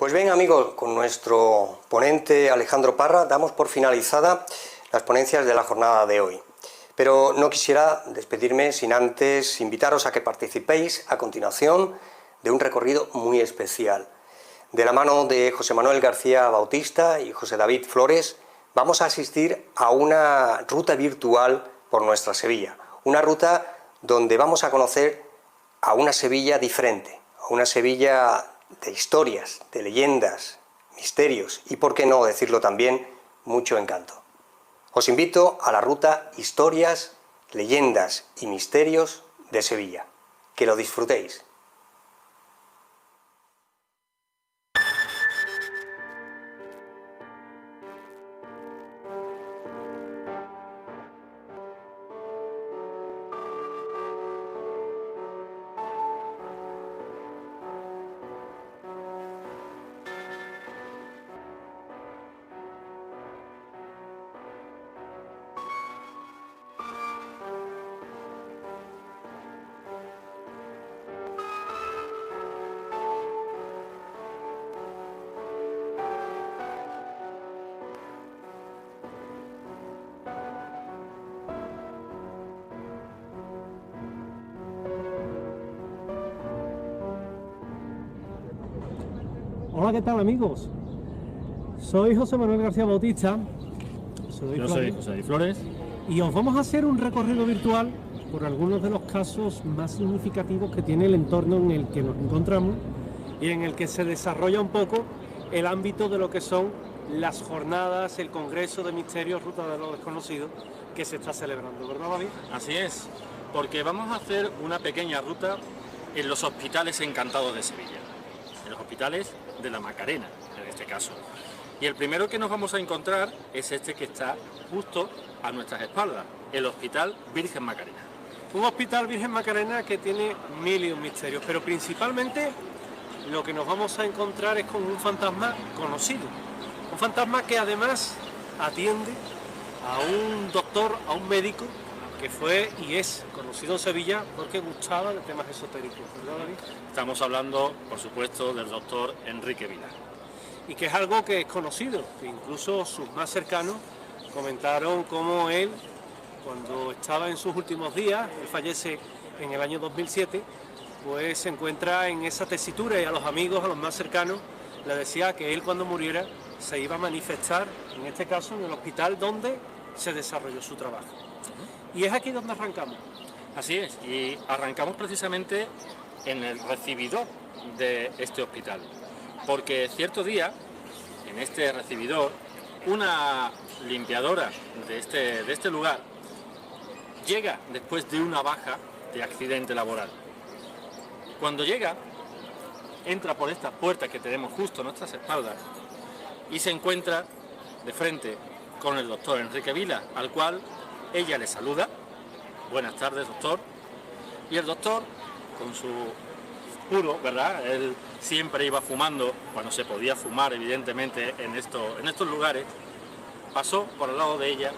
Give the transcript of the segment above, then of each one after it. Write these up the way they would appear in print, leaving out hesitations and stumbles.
Pues bien, amigos, con nuestro ponente Alejandro Parra damos por finalizada las ponencias de la jornada de hoy. Pero no quisiera despedirme sin antes invitaros a que participéis a continuación de un recorrido muy especial. De la mano de José Manuel García Bautista y José David Flores vamos a asistir a una ruta virtual por nuestra Sevilla. Una ruta donde vamos a conocer a una Sevilla diferente, a una Sevilla de historias, de leyendas, misterios y, por qué no decirlo también, mucho encanto. Os invito a la ruta Historias, Leyendas y Misterios de Sevilla. Que lo disfrutéis. Hola, ¿qué tal, amigos? Soy José Manuel García Bautista. Yo soy José David Flores. Y os vamos a hacer un recorrido virtual por algunos de los casos más significativos que tiene el entorno en el que nos encontramos y en el que se desarrolla un poco el ámbito de lo que son las jornadas, el Congreso de Misterios, Ruta de lo Desconocido, que se está celebrando, ¿verdad, David? Así es, porque vamos a hacer una pequeña ruta en los hospitales encantados de Sevilla. En los hospitales de la Macarena, en este caso. Y el primero que nos vamos a encontrar es este que está justo a nuestras espaldas, el Hospital Virgen Macarena. Un Hospital Virgen Macarena que tiene mil y un misterios, pero principalmente lo que nos vamos a encontrar es con un fantasma conocido. Un fantasma que además atiende a un doctor, a un médico, que fue y es conocido en Sevilla porque gustaba de temas esotéricos, ¿verdad, David? Estamos hablando, por supuesto, del doctor Enrique Vila. Y que es algo que es conocido, que incluso sus más cercanos comentaron cómo él, cuando estaba en sus últimos días, él fallece en el año 2007, pues se encuentra en esa tesitura y a los amigos, a los más cercanos, le decía que él cuando muriera se iba a manifestar, en este caso en el hospital donde se desarrolló su trabajo. Y es aquí donde arrancamos. Así es, y arrancamos precisamente en el recibidor de este hospital, porque cierto día, en este recibidor, una limpiadora de este lugar llega después de una baja de accidente laboral. Cuando llega, entra por estas puertas que tenemos justo a nuestras espaldas y se encuentra de frente con el doctor Enrique Vila, al cual ella le saluda. Buenas tardes, doctor. Y el doctor, con su puro, ¿verdad? Él siempre iba fumando cuando se podía fumar, evidentemente, en estos lugares. Pasó por el lado de ella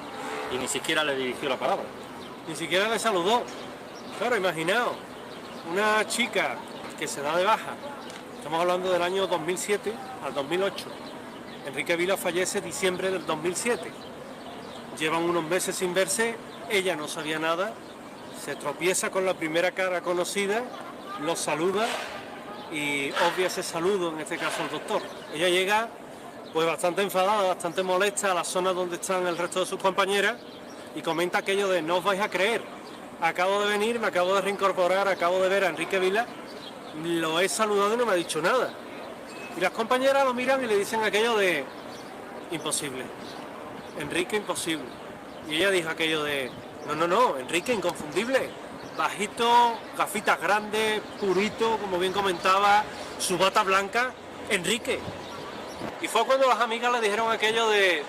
y ni siquiera le dirigió la palabra. Ni siquiera le saludó. Claro, imaginaos, una chica que se da de baja. Estamos hablando del año 2007 al 2008. Enrique Vila fallece en diciembre del 2007. Llevan unos meses sin verse, ella no sabía nada, se tropieza con la primera cara conocida, lo saluda y obvia ese saludo, en este caso el doctor. Ella llega pues bastante enfadada, bastante molesta a la zona donde están el resto de sus compañeras y comenta aquello de no os vais a creer, acabo de venir, me acabo de reincorporar, acabo de ver a Enrique Vila, lo he saludado y no me ha dicho nada. Y las compañeras lo miran y le dicen aquello de imposible. Enrique imposible. Y ella dijo aquello de no, Enrique inconfundible, bajito, gafitas grandes, purito, como bien comentaba, su bata blanca, Enrique. Y fue cuando las amigas le dijeron aquello de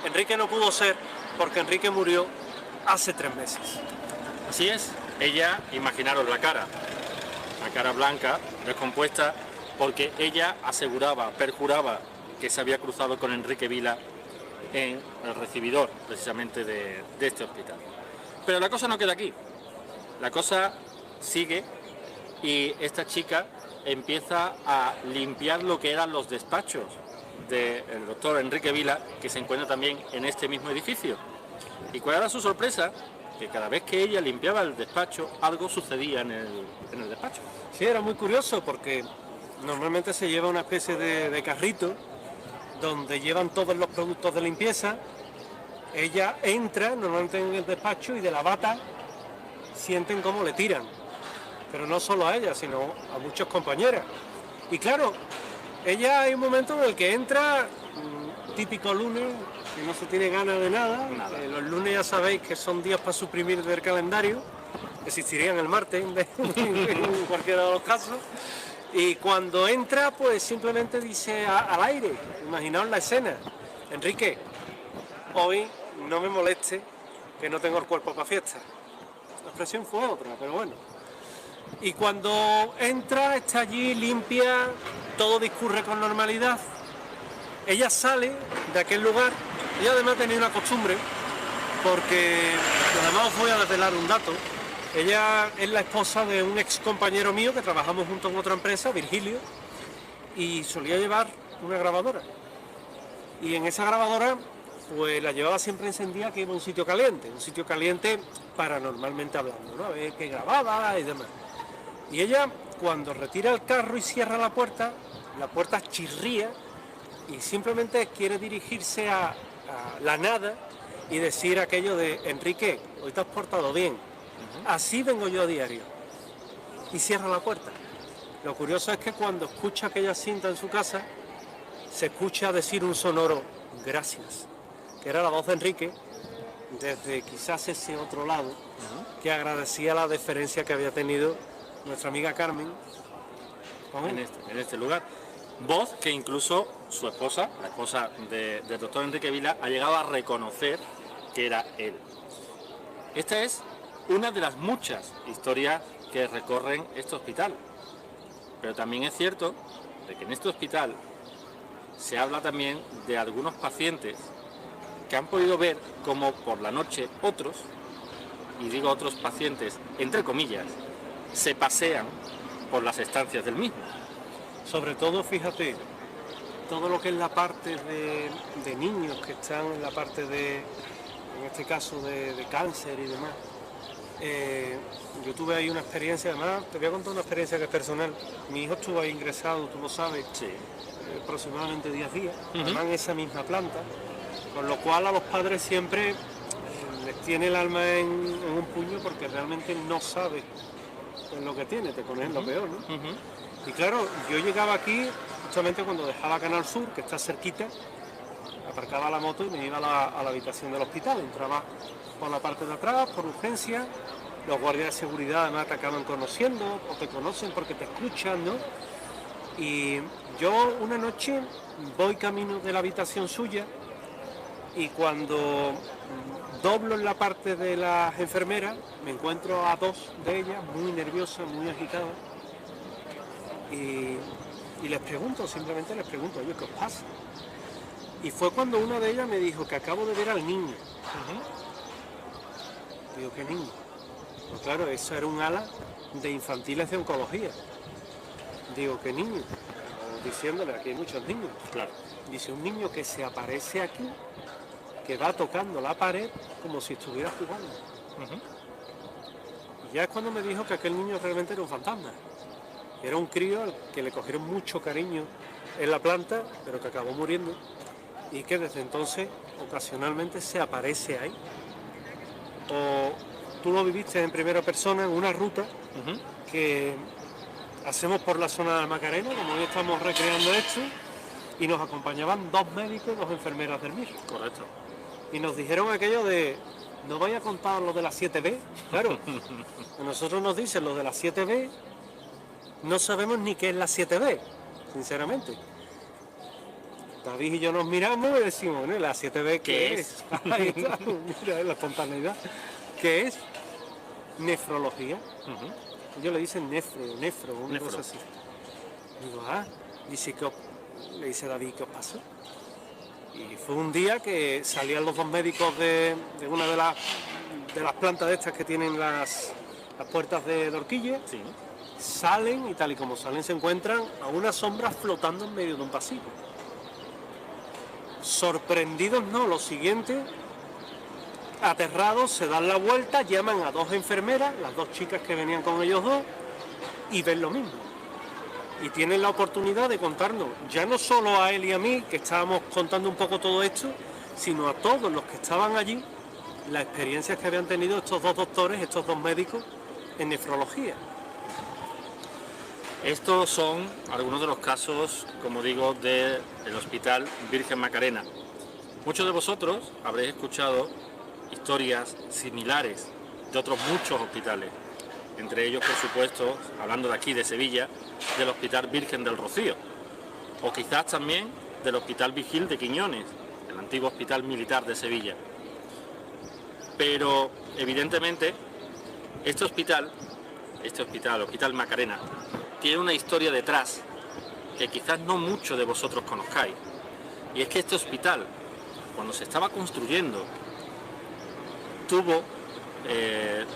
Enrique no pudo ser porque Enrique murió hace 3 meses. Así es, ella, imaginaros la cara blanca, descompuesta, porque ella aseguraba, perjuraba que se había cruzado con Enrique Vila en el recibidor precisamente de este hospital. Pero la cosa no queda aquí, la cosa sigue y esta chica empieza a limpiar lo que eran los despachos del doctor Enrique Vila, que se encuentra también en este mismo edificio. ¿Y cuál era su sorpresa? Que cada vez que ella limpiaba el despacho, algo sucedía en el despacho. Sí, era muy curioso porque normalmente se lleva una especie de carrito donde llevan todos los productos de limpieza. Ella entra normalmente en el despacho y de la bata sienten cómo le tiran. Pero no solo a ella, sino a muchos compañeras. Y claro, ella hay un momento en el que entra, típico lunes, que no se tiene ganas de nada. Los lunes ya sabéis que son días para suprimir del calendario, existirían el martes en cualquiera de los casos. Y cuando entra, pues simplemente dice al aire, imaginaos la escena: Enrique, hoy no me moleste que no tengo el cuerpo para fiesta. La expresión fue otra, pero bueno. Y cuando entra, está allí, limpia, todo discurre con normalidad. Ella sale de aquel lugar y además tenía una costumbre, porque además os voy a desvelar un dato. Ella es la esposa de un ex compañero mío que trabajamos juntos en otra empresa, Virgilio, y solía llevar una grabadora. Y en esa grabadora pues la llevaba siempre encendida, que iba a un sitio caliente paranormalmente hablando, ¿no? A ver qué grababa y demás. Y ella, cuando retira el carro y cierra la puerta chirría y simplemente quiere dirigirse a la nada y decir aquello de: Enrique, hoy te has portado bien, así vengo yo a diario. Y cierra la puerta. Lo curioso es que cuando escucha aquella cinta en su casa, se escucha decir un sonoro gracias, que era la voz de Enrique, desde quizás ese otro lado, que agradecía la deferencia que había tenido nuestra amiga Carmen con él. En este lugar. Voz que incluso su esposa, la esposa del doctor Enrique Vila, ha llegado a reconocer que era él. Esta es una de las muchas historias que recorren este hospital. Pero también es cierto de que en este hospital se habla también de algunos pacientes que han podido ver cómo por la noche otros, y digo otros pacientes entre comillas, se pasean por las estancias del mismo. Sobre todo, fíjate, todo lo que es la parte de niños que están en la parte en este caso de cáncer y demás. Yo tuve ahí una experiencia, además te voy a contar una experiencia que es personal. Mi hijo estuvo ahí ingresado, tú lo sabes, Sí. Aproximadamente 10 días, además en esa misma planta, con lo cual a los padres siempre les tiene el alma en un puño, porque realmente no sabe pues, lo que tiene, te pones lo peor, ¿no? Y claro, yo llegaba aquí justamente cuando dejaba Canal Sur, que está cerquita, aparcaba la moto y me iba a la habitación del hospital. Entraba por la parte de atrás, por urgencia. Los guardias de seguridad además te acaban conociendo o te conocen porque te escuchan, ¿no? Y yo una noche voy camino de la habitación suya y cuando doblo en la parte de las enfermeras me encuentro a dos de ellas muy nerviosas, muy agitadas. Y les pregunto, simplemente les pregunto: oye, ¿qué os pasa? Y fue cuando una de ellas me dijo que acabo de ver al niño. Digo, ¿qué niño? Pues claro, eso era un ala de infantiles de oncología. Digo, ¿qué niño? Diciéndole, aquí hay muchos niños. Claro. Dice, un niño que se aparece aquí, que va tocando la pared como si estuviera jugando. Y ya es cuando me dijo que aquel niño realmente era un fantasma. Era un crío al que le cogieron mucho cariño en la planta, pero que acabó muriendo, y que desde entonces ocasionalmente se aparece ahí. O tú lo viviste en primera persona en una ruta que hacemos por la zona de la Macarena, como hoy estamos recreando esto, y nos acompañaban dos médicos y dos enfermeras del MIR. Correcto. Y nos dijeron aquello de: no vaya a contar lo de las 7B. Claro, a nosotros nos dicen lo de las 7B, no sabemos ni qué es la 7B, sinceramente. David y yo nos miramos y decimos, bueno, la 7B, ¿qué es? Ahí está, mira, la espontaneidad. ¿Qué es? Nefrología. Ellos le dicen nefro, una cosa así. Digo, dice, le dice David, ¿qué os pasó? Y fue un día que salían los dos médicos de una de las plantas de estas que tienen las puertas de horquilla. Sí. salen y tal y como salen se encuentran a una sombra flotando en medio de un pasillo. Sorprendidos no, lo siguiente, aterrados, se dan la vuelta, llaman a dos enfermeras, las dos chicas que venían con ellos dos, y ven lo mismo. Y tienen la oportunidad de contarnos, ya no solo a él y a mí, que estábamos contando un poco todo esto, sino a todos los que estaban allí, las experiencias que habían tenido estos dos doctores, estos dos médicos en nefrología. Estos son algunos de los casos, como digo, del Hospital Virgen Macarena. Muchos de vosotros habréis escuchado historias similares de otros muchos hospitales, entre ellos, por supuesto, hablando de aquí, de Sevilla, del Hospital Virgen del Rocío, o quizás también del Hospital Vigil de Quiñones, el antiguo hospital militar de Sevilla. Pero, evidentemente, este hospital, Hospital Macarena, tiene una historia detrás que quizás no muchos de vosotros conozcáis. Y es que este hospital, cuando se estaba construyendo, tuvo,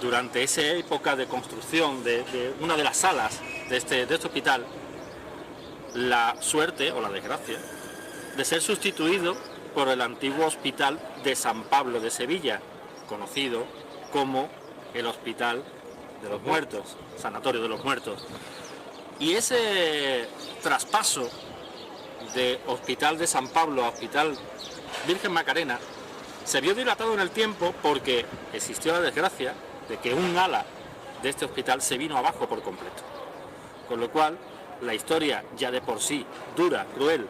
durante esa época de construcción de una de las salas de este hospital, la suerte o la desgracia de ser sustituido por el antiguo Hospital de San Pablo de Sevilla, conocido como el Hospital de los Muertos, Sanatorio de los Muertos. Y ese traspaso de Hospital de San Pablo a Hospital Virgen Macarena se vio dilatado en el tiempo porque existió la desgracia de que un ala de este hospital se vino abajo por completo. Con lo cual, la historia ya de por sí dura, cruel,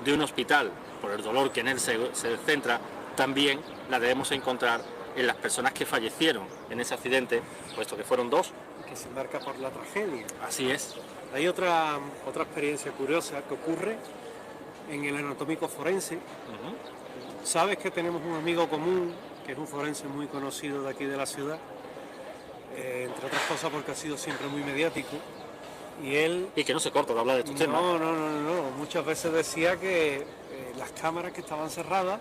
de un hospital, por el dolor que en él se centra, también la debemos encontrar en las personas que fallecieron en ese accidente, puesto que fueron dos. Que se marca por la tragedia. Así es. Hay otra experiencia curiosa que ocurre en el anatómico forense. Sabes que tenemos un amigo común, que es un forense muy conocido de aquí de la ciudad, entre otras cosas porque ha sido siempre muy mediático. Y él... Y que no se corta de hablar de estos temas. No. Muchas veces decía que las cámaras que estaban cerradas,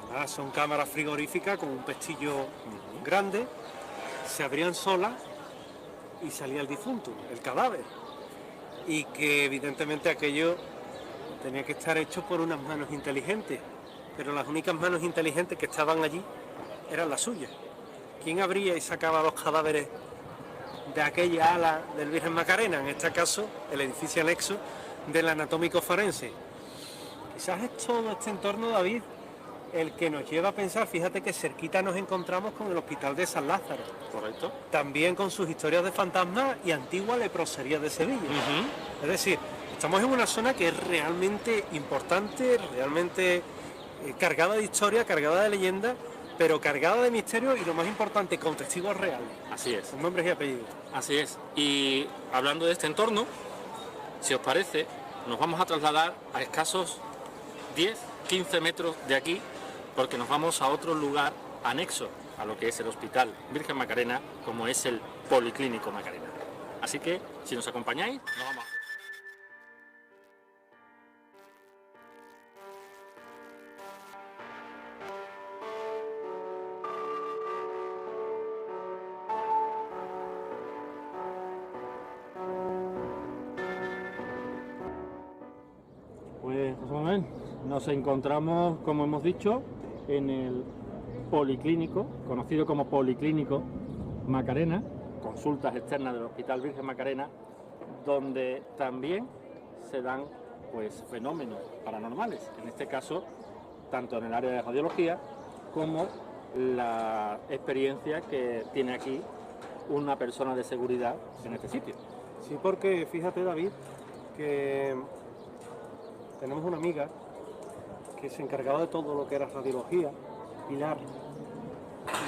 además son cámaras frigoríficas con un pestillo grande, se abrían solas y salía el difunto, el cadáver. Y que evidentemente aquello tenía que estar hecho por unas manos inteligentes, pero las únicas manos inteligentes que estaban allí eran las suyas. ¿Quién abría y sacaba los cadáveres de aquella ala del Virgen Macarena? En este caso, el edificio anexo del anatómico forense. Quizás es todo este entorno, David, el que nos lleva a pensar, fíjate que cerquita nos encontramos con el Hospital de San Lázaro. Correcto. También con sus historias de fantasmas y antigua leprosería de Sevilla. Es decir, estamos en una zona que es realmente importante, realmente cargada de historia, cargada de leyenda, pero cargada de misterio y lo más importante, con testigos reales. Así es. Con nombres y apellidos. Así es. Y hablando de este entorno, si os parece, nos vamos a trasladar a escasos 10-15 metros de aquí, porque nos vamos a otro lugar anexo a lo que es el Hospital Virgen Macarena, como es el Policlínico Macarena. Así que, si nos acompañáis, nos vamos. Pues, José Manuel, nos encontramos, como hemos dicho, en el Policlínico, conocido como Policlínico Macarena, consultas externas del Hospital Virgen Macarena, donde también se dan pues fenómenos paranormales, en este caso tanto en el área de radiología como la experiencia que tiene aquí una persona de seguridad en este sitio. Sí, porque fíjate, David, que tenemos una amiga que se encargaba de todo lo que era radiología, Pilar,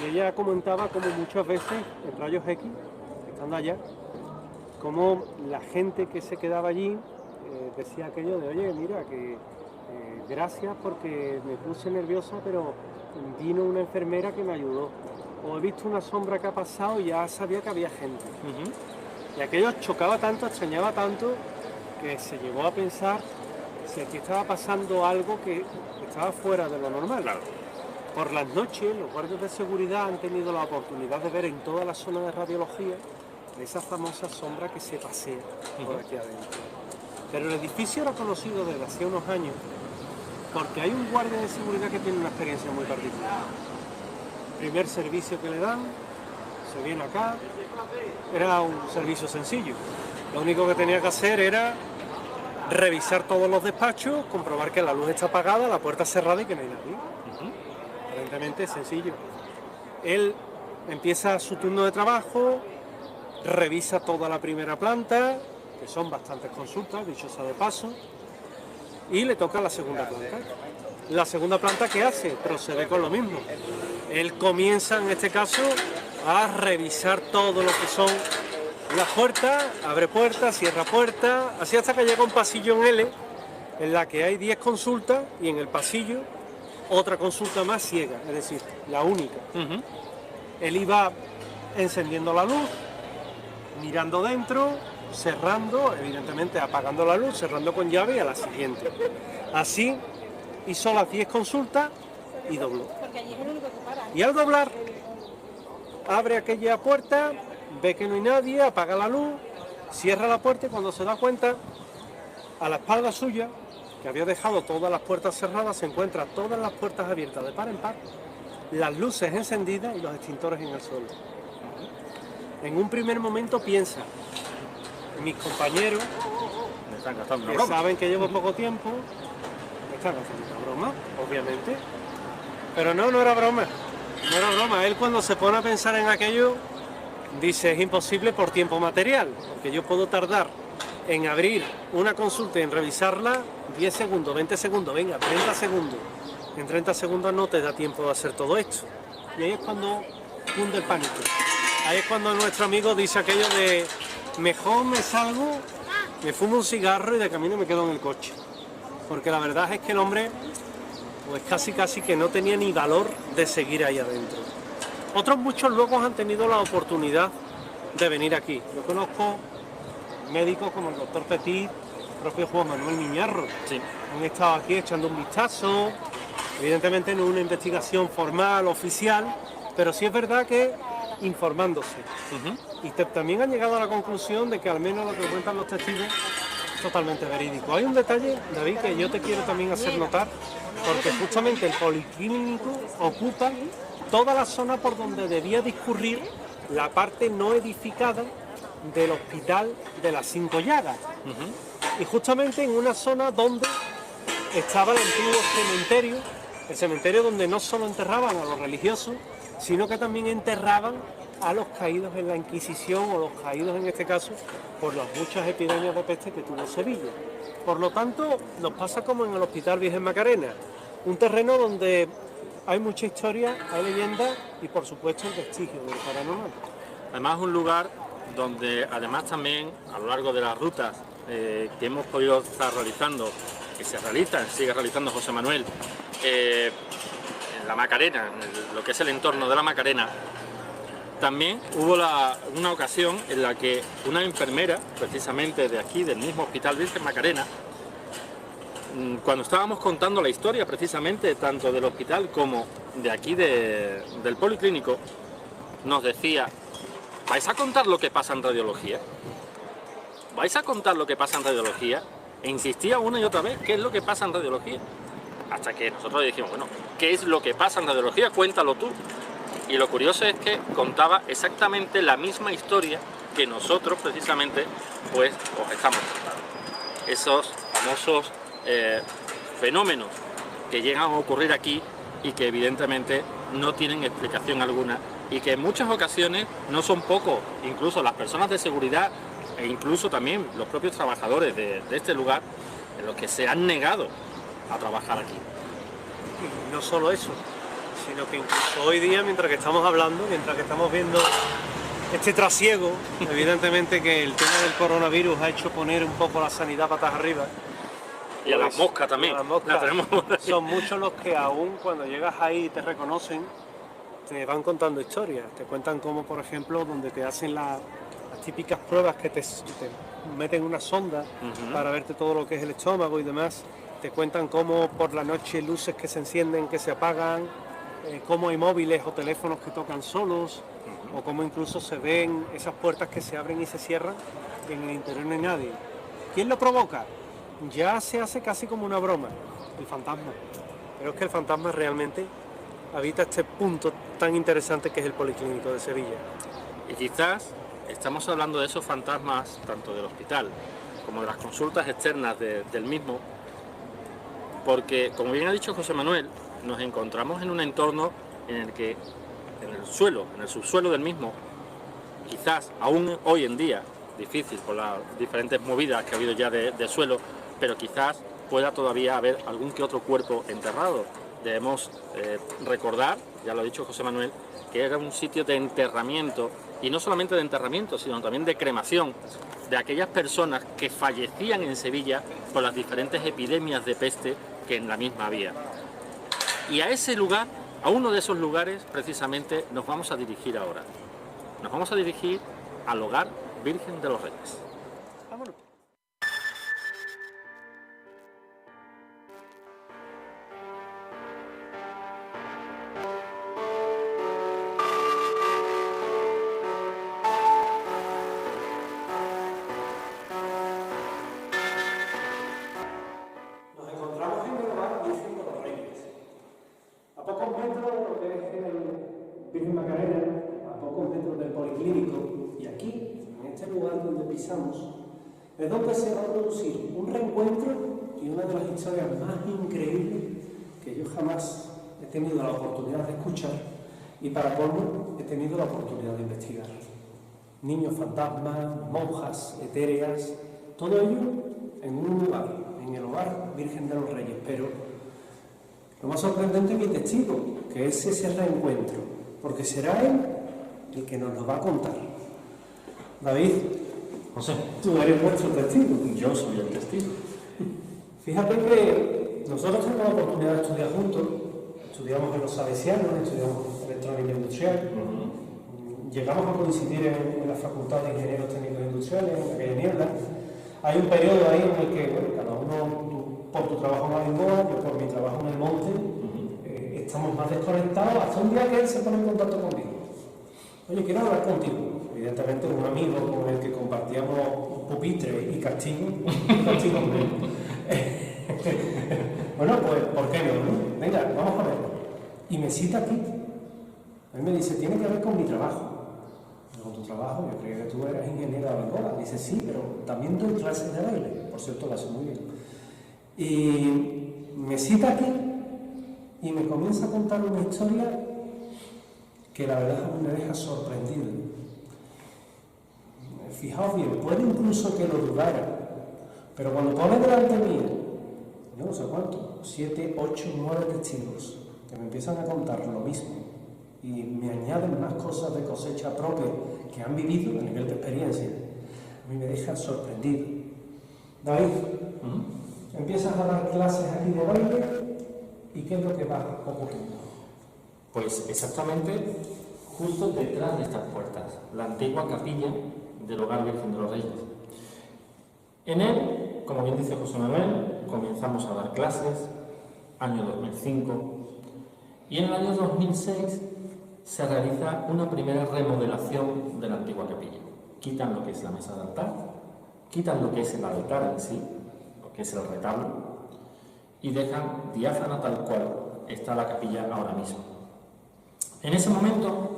y ella comentaba como muchas veces en rayos X, estando allá, como la gente que se quedaba allí decía aquello de, oye, mira, que gracias porque me puse nerviosa, pero vino una enfermera que me ayudó, o he visto una sombra que ha pasado y ya sabía que había gente. Y aquello chocaba tanto, extrañaba tanto, que se llevó a pensar si aquí estaba pasando algo que estaba fuera de lo normal. Claro. Por las noches, los guardias de seguridad han tenido la oportunidad de ver en toda la zona de radiología esa famosa sombra que se pasea por aquí adentro. Pero el edificio era conocido desde hace unos años porque hay un guardia de seguridad que tiene una experiencia muy particular. Primer servicio que le dan, se viene acá, era un servicio sencillo. Lo único que tenía que hacer era revisar todos los despachos, comprobar que la luz está apagada, la puerta cerrada y que no hay nadie. Aparentemente sencillo. Él empieza su turno de trabajo, revisa toda la primera planta, que son bastantes consultas, dicho sea de paso, y le toca la segunda planta. La segunda planta, ¿qué hace? Procede con lo mismo. Él comienza, en este caso, a revisar todo lo que son las puertas, abre puertas, cierra puertas, así hasta que llega un pasillo en L, en la que hay 10 consultas, y en el pasillo otra consulta más ciega, es decir, la única. Él iba encendiendo la luz, mirando dentro, cerrando, evidentemente apagando la luz, cerrando con llave y a la siguiente. Así hizo las 10 consultas y dobló. Y al doblar, abre aquella puerta, ve que no hay nadie, apaga la luz, cierra la puerta y cuando se da cuenta, a la espalda suya, que había dejado todas las puertas cerradas, se encuentra todas las puertas abiertas de par en par, las luces encendidas y los extintores en el suelo. En un primer momento piensa, mis compañeros, Me están gastando una que broma. saben que llevo poco tiempo, me están haciendo una broma, obviamente. Pero no era broma, no era broma. Él cuando se pone a pensar en aquello, dice, es imposible por tiempo material, porque yo puedo tardar en abrir una consulta y en revisarla 10 segundos, 20 segundos, venga, 30 segundos. En 30 segundos no te da tiempo de hacer todo esto. Y ahí es cuando cunde el pánico. Ahí es cuando nuestro amigo dice aquello de, mejor me salgo, me fumo un cigarro y de camino me quedo en el coche. Porque la verdad es que el hombre, pues casi que no tenía ni valor de seguir ahí adentro. Otros muchos luego han tenido la oportunidad de venir aquí. Yo conozco médicos como el doctor Petit, el propio Juan Manuel Miñarro. Sí. Han estado aquí echando un vistazo, evidentemente no una investigación formal, oficial, pero sí es verdad que informándose. Y también han llegado a la conclusión de que al menos lo que cuentan los testigos es totalmente verídico. Hay un detalle, David, que yo te quiero también hacer notar, porque justamente el policlínico ocupa toda la zona por donde debía discurrir la parte no edificada del hospital de las 5 Llagas. Y justamente en una zona donde estaba el antiguo cementerio, el cementerio donde no solo enterraban a los religiosos, sino que también enterraban a los caídos en la Inquisición o los caídos en este caso por las muchas epidemias de peste que tuvo Sevilla. Por lo tanto, nos pasa como en el Hospital Virgen Macarena, un terreno donde hay mucha historia, hay leyenda y por supuesto el vestigio del paranormal. Además, un lugar donde además también a lo largo de las rutas que hemos podido estar realizando, que se realizan, sigue realizando José Manuel, en la Macarena, en lo que es el entorno de la Macarena, también hubo una ocasión en la que una enfermera, precisamente de aquí, del mismo Hospital Virgen Macarena, cuando estábamos contando la historia precisamente tanto del hospital como de aquí del policlínico, nos decía, ¿vais a contar lo que pasa en radiología? ¿Vais a contar lo que pasa en radiología? E insistía una y otra vez, ¿qué es lo que pasa en radiología? Hasta que nosotros le dijimos, bueno, ¿qué es lo que pasa en radiología? Cuéntalo tú. Y lo curioso es que contaba exactamente la misma historia que nosotros precisamente pues os estamos contando. Esos famosos fenómenos que llegan a ocurrir aquí y que evidentemente no tienen explicación alguna y que en muchas ocasiones no son pocos, incluso las personas de seguridad e incluso también los propios trabajadores de este lugar, en los que se han negado a trabajar aquí. Y no solo eso, sino que incluso hoy día, mientras que estamos hablando, mientras que estamos viendo este trasiego, evidentemente que el tema del coronavirus ha hecho poner un poco la sanidad patas arriba. Y a las moscas también, A las moscas. las tenemos por ahí. Son muchos los que aún cuando llegas ahí y te reconocen, te van contando historias. Te cuentan como, por ejemplo, donde te hacen las típicas pruebas que te meten una sonda para verte todo lo que es el estómago y demás. Te cuentan cómo por la noche luces que se encienden, que se apagan, cómo hay móviles o teléfonos que tocan solos. o cómo incluso se ven esas puertas que se abren y se cierran y en el interior no hay nadie. ¿Quién lo provoca? Ya se hace casi como una broma, el fantasma. Pero es que el fantasma realmente habita este punto tan interesante que es el Policlínico de Sevilla. Y quizás estamos hablando de esos fantasmas tanto del hospital como de las consultas externas del mismo, porque, como bien ha dicho José Manuel, nos encontramos en un entorno en el que en el suelo, en el subsuelo del mismo, quizás aún hoy en día, difícil por las diferentes movidas que ha habido ya de suelo, pero quizás pueda todavía haber algún que otro cuerpo enterrado. Debemos recordar, ya lo ha dicho José Manuel, que era un sitio de enterramiento, y no solamente de enterramiento, sino también de cremación, de aquellas personas que fallecían en Sevilla por las diferentes epidemias de peste que en la misma había. Y a ese lugar, a uno de esos lugares, precisamente, nos vamos a dirigir ahora. Nos vamos a dirigir al Hogar Virgen de los Reyes. Vámonos. Nos encontramos en el Hogar Virgen de los Reyes. A pocos metros de lo que es el Virgen Macarena, a pocos metros del Policlínico, y aquí, en este lugar donde pisamos, es donde se va a producir un reencuentro y una de las historias más increíbles que yo jamás he tenido la oportunidad de escuchar y para colmo he tenido la oportunidad de investigar. Niños fantasmas, monjas etéreas, todo ello en un lugar, en el Hogar Virgen de los Reyes, pero lo más sorprendente es mi testigo, que es ese reencuentro, porque será él el que nos lo va a contar. David, José, tú eres nuestro testigo. yo soy el testigo. Fíjate que nosotros tenemos la oportunidad de estudiar juntos, estudiamos en los Salesianos, estudiamos electrónica industrial, llegamos a coincidir en la Facultad de Ingenieros Técnicos Industriales, en la calle Niebla. Hay un periodo ahí en el que, bueno, cada uno por tu trabajo en Lisboa, yo por mi trabajo en el monte, estamos más desconectados, hasta un día que él se pone en contacto conmigo. Oye, quiero hablar contigo. Evidentemente un amigo con el que compartíamos pupitre y castigo bueno, pues, ¿por qué no? Venga, vamos a ver. Y me cita aquí. Él me dice, tiene que ver con mi trabajo. Con tu trabajo, yo creía que tú eras ingeniero de Angola. Dice, sí, pero también doy clases de baile. Por cierto, lo hace muy bien. Y me cita aquí y me comienza a contar una historia que la verdad me deja sorprendido. Fijaos bien, puede incluso que lo dudara, pero cuando pone delante mío, yo no sé cuánto, 7, 8, 9 testigos que me empiezan a contar lo mismo y me añaden más cosas de cosecha propia que han vivido a nivel de experiencia, a mí me deja sorprendido. David, empiezas a dar clases aquí de baile y ¿qué es lo que va ocurriendo? Pues exactamente justo detrás de estas puertas, la antigua capilla del Hogar Virgen de los Reyes. En él, como bien dice José Manuel, comenzamos a dar clases, año 2005, y en el año 2006 se realiza una primera remodelación de la antigua capilla. Quitan lo que es la mesa de altar, quitan lo que es el altar en sí, lo que es el retablo, y dejan diáfana tal cual está la capilla ahora mismo. En ese momento,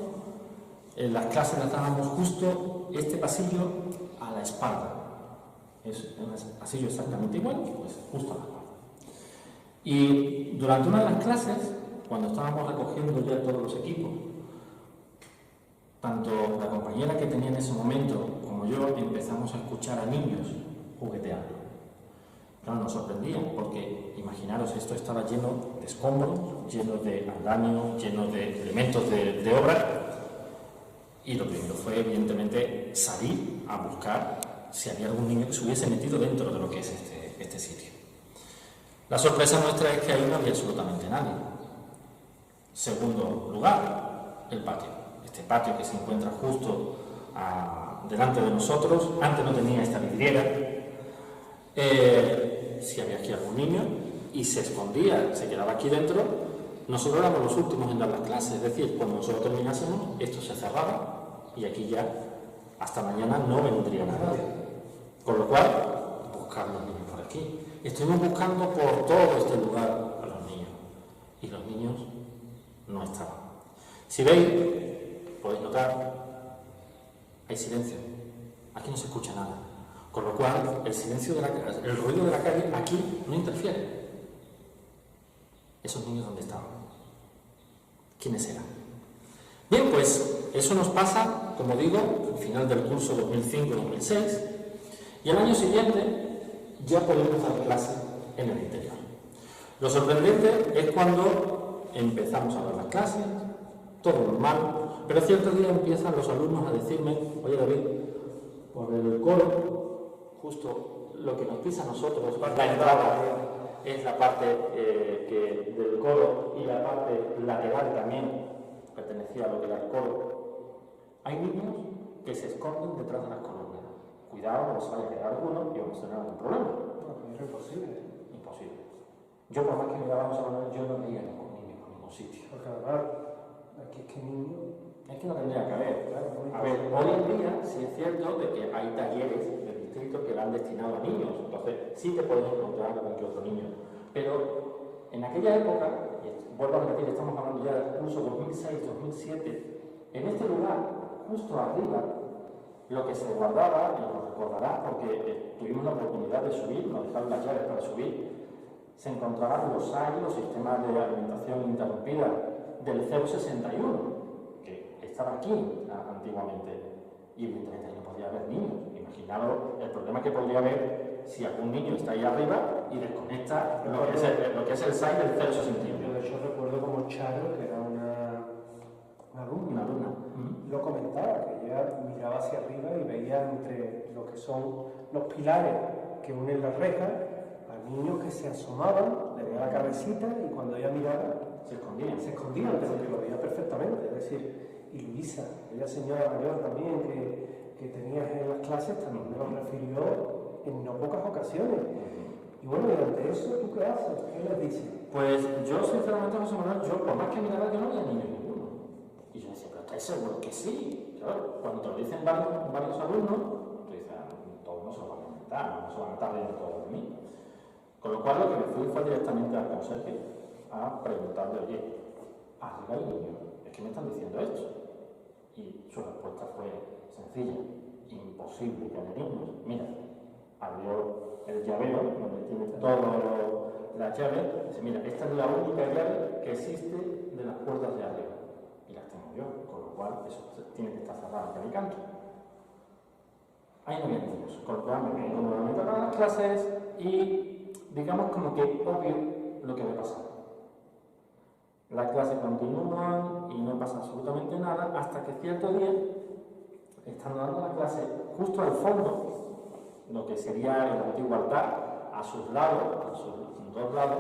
las clases las dábamos justo este pasillo a la espalda. Es un pasillo exactamente igual, pues justo a la espalda. Y durante una de las clases, cuando estábamos recogiendo ya todos los equipos, tanto la compañera que tenía en ese momento como yo empezamos a escuchar a niños jugueteando. Claro, nos sorprendía porque, imaginaros, esto estaba lleno de escombros, lleno de andamios, lleno de elementos de obra. Y lo primero fue, evidentemente, salir a buscar si había algún niño que se hubiese metido dentro de lo que es este sitio. La sorpresa nuestra es que ahí no había absolutamente nadie. Segundo lugar, el patio. Este patio que se encuentra justo delante de nosotros, antes no tenía esta vidriera. Si había aquí algún niño y se escondía, se quedaba aquí dentro, nosotros éramos los últimos en dar las clases. Es decir, cuando nosotros terminásemos, esto se cerraba y aquí ya hasta mañana no vendría nadie. Con lo cual, buscar los niños por aquí. Estuvimos buscando por todo este lugar a los niños, y los niños no estaban. Si veis, podéis notar, hay silencio. Aquí no se escucha nada. Con lo cual, el ruido de la calle aquí no interfiere. ¿Esos niños dónde estaban? ¿Quiénes eran? Bien, pues eso nos pasa, como digo, al final del curso 2005-2006, y al año siguiente ya podemos dar clase en el interior. Lo sorprendente es cuando empezamos a dar las clases, todo normal, pero cierto día empiezan los alumnos a decirme: oye David, por el coro, justo lo que nos pisa a nosotros, la entrada es la parte del coro, y la parte lateral también pertenecía a lo que era el coro. Hay niños que se esconden detrás de las columnas. Cuidado, no os vaya a quedar alguno y vamos a tener algún problema. No, es imposible. Imposible. Yo, por más que mirábamos a los, yo no veía ningún niño por ningún sitio. Porque además, aquí es que niño... Es que no tendría que haber. Claro, A ver, hoy en día sí es cierto de que hay talleres del distrito que van destinados a niños, entonces sí te puedes encontrar con que otro niño. Pero en aquella época, y vuelvo a repetir, estamos hablando ya del curso 2006-2007, en este lugar, justo arriba, lo que se guardaba, y lo recordarás porque tuvimos la oportunidad de subir, nos dejaron las llaves para subir, se encontraban los SAI, los sistemas de alimentación interrumpida del 061, que estaba aquí antiguamente, y evidentemente no podía haber niños. Imaginaros el problema que podría haber si algún niño está ahí arriba y desconecta lo que es el SAI del 061. Yo de hecho recuerdo como Charo, que era una alumna, lo comentaba, que ella miraba hacia arriba y veía entre lo que son los pilares que unen las rejas a niños que se asomaban, le veía la cabecita y cuando ella miraba se escondían, pero que lo veía perfectamente. Es decir, y Luisa, aquella señora mayor también que tenías en las clases, también me lo refirió en no pocas ocasiones. Y bueno, y ante eso, ¿tú qué haces? ¿Qué les dices? Pues yo, sinceramente, José Manuel, yo por más que miraba, yo no veía niño ninguno. Y yo decía, pero ¿estáis seguros que sí? Claro, cuando te lo dicen varios alumnos, tú dices, todos no se lo van a inventar, no se van a estar riendo todos de mí. Con lo cual, lo que me fui fue directamente al conserje a preguntarle: oye, arriba hay niños, es que me están diciendo esto. Y su respuesta fue sencilla: imposible que haya niños. Mira, abrió el llavero donde tiene todas las llaves. Dice: mira, esta es la única llave que existe de las puertas de arriba, y las tengo yo, con lo cual eso tiene que estar cerrado en mi canto. Ahí no había niños, con lo cual me vengo nuevamente a las clases y digamos como que obvio lo que me pasa. Las clases continúan y no pasa absolutamente nada hasta que cierto día, estando dando la clase, justo al fondo, lo que sería el antiguo altar, a sus lados, a sus dos lados,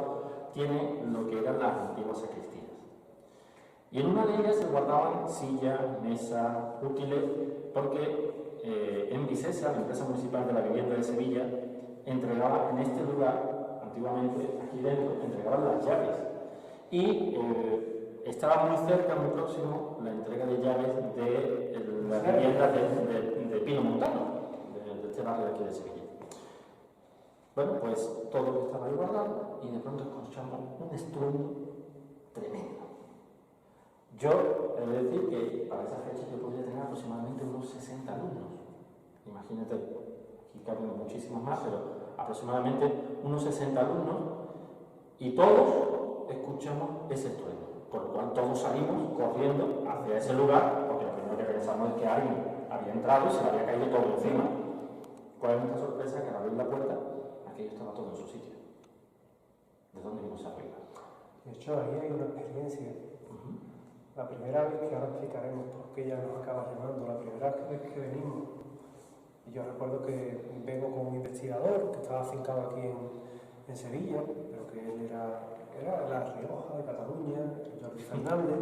tiene lo que eran las antiguas sacristías. Y en una de ellas se guardaban sillas, mesas, útiles, porque en Visesa, la empresa municipal de la vivienda de Sevilla, entregaba en este lugar, antiguamente aquí dentro, entregaban las llaves. Y estaba muy cerca, muy próximo, la entrega de llaves de la vivienda de Pino Montano, de este barrio de aquí de Sevilla. Bueno, pues todo lo que estaba ahí guardado, y de pronto escuchamos un estruendo tremendo. Yo he de decir que para esa fecha yo podría tener aproximadamente unos 60 alumnos. Imagínate, aquí caben muchísimos más, pero aproximadamente unos 60 alumnos, y todos escuchamos ese estruendo, por lo cual todos salimos corriendo hacia ese lugar, porque lo primero que pensamos es que alguien había entrado y se le había caído todo encima. ¿Cuál es nuestra sorpresa? Que al abrir la puerta, aquello estaba todo en su sitio. ¿De dónde vimos arriba? De hecho, ahí hay una experiencia. La primera vez, que ahora explicaremos por qué ella nos acaba llamando, la primera vez que venimos, y yo recuerdo que vengo con un investigador que estaba afincado aquí en Sevilla, pero que él era de La Rioja, de Cataluña, Jordi Fernández,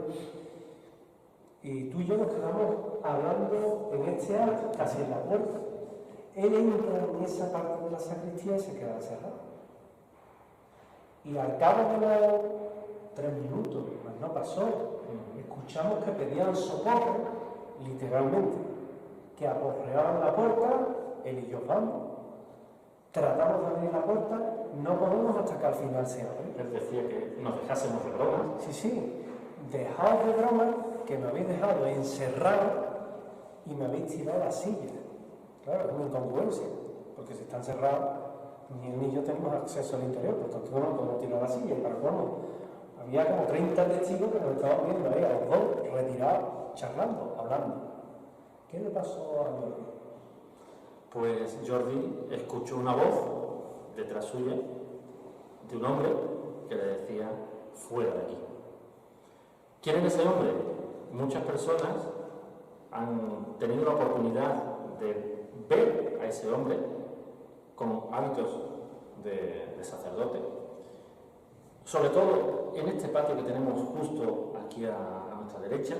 y tú y yo nos quedamos hablando en este acto, casi en la puerta. Él entra en esa parte de la sacristía y se queda cerrado. Y al cabo de los 3 minutos, más no pasó, escuchamos que pedían socorro literalmente, que aporreaban la puerta, él y yo vamos, tratamos de abrir la puerta, no podemos hasta que al final se abre. Él decía que nos dejásemos de bromas. Sí, dejaos de broma, que me habéis dejado encerrado y me habéis tirado la silla. Claro, es una incongruencia, porque si están cerrados, ni él ni yo tenemos acceso al interior, por tanto no podemos tirar la silla, pero bueno, había como 30 testigos que nos estaban viendo ahí, a los dos, retirados, charlando, hablando. ¿Qué le pasó a Jordi? Pues Jordi escuchó una voz detrás suya de un hombre que le decía: fuera de aquí. ¿Quién es ese hombre? Muchas personas han tenido la oportunidad de ver a ese hombre con hábitos de sacerdote, sobre todo en este patio que tenemos justo aquí a nuestra derecha,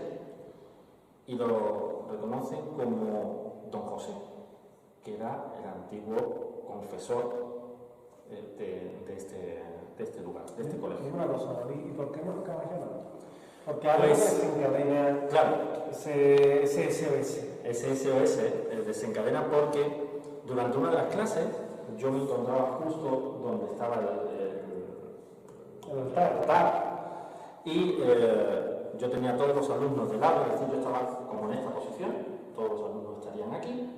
y lo reconocen como Don José, que era el antiguo confesor de este lugar, de este colegio. Una cosa, David, ¿y por qué nos acabas llamando? Porque algo desencadena, claro, ese SOS. Ese SOS desencadena porque durante una de las clases yo me encontraba justo donde estaba el altar y yo tenía a todos los alumnos del lado, es decir, yo estaba como en esta posición, todos los alumnos estarían aquí,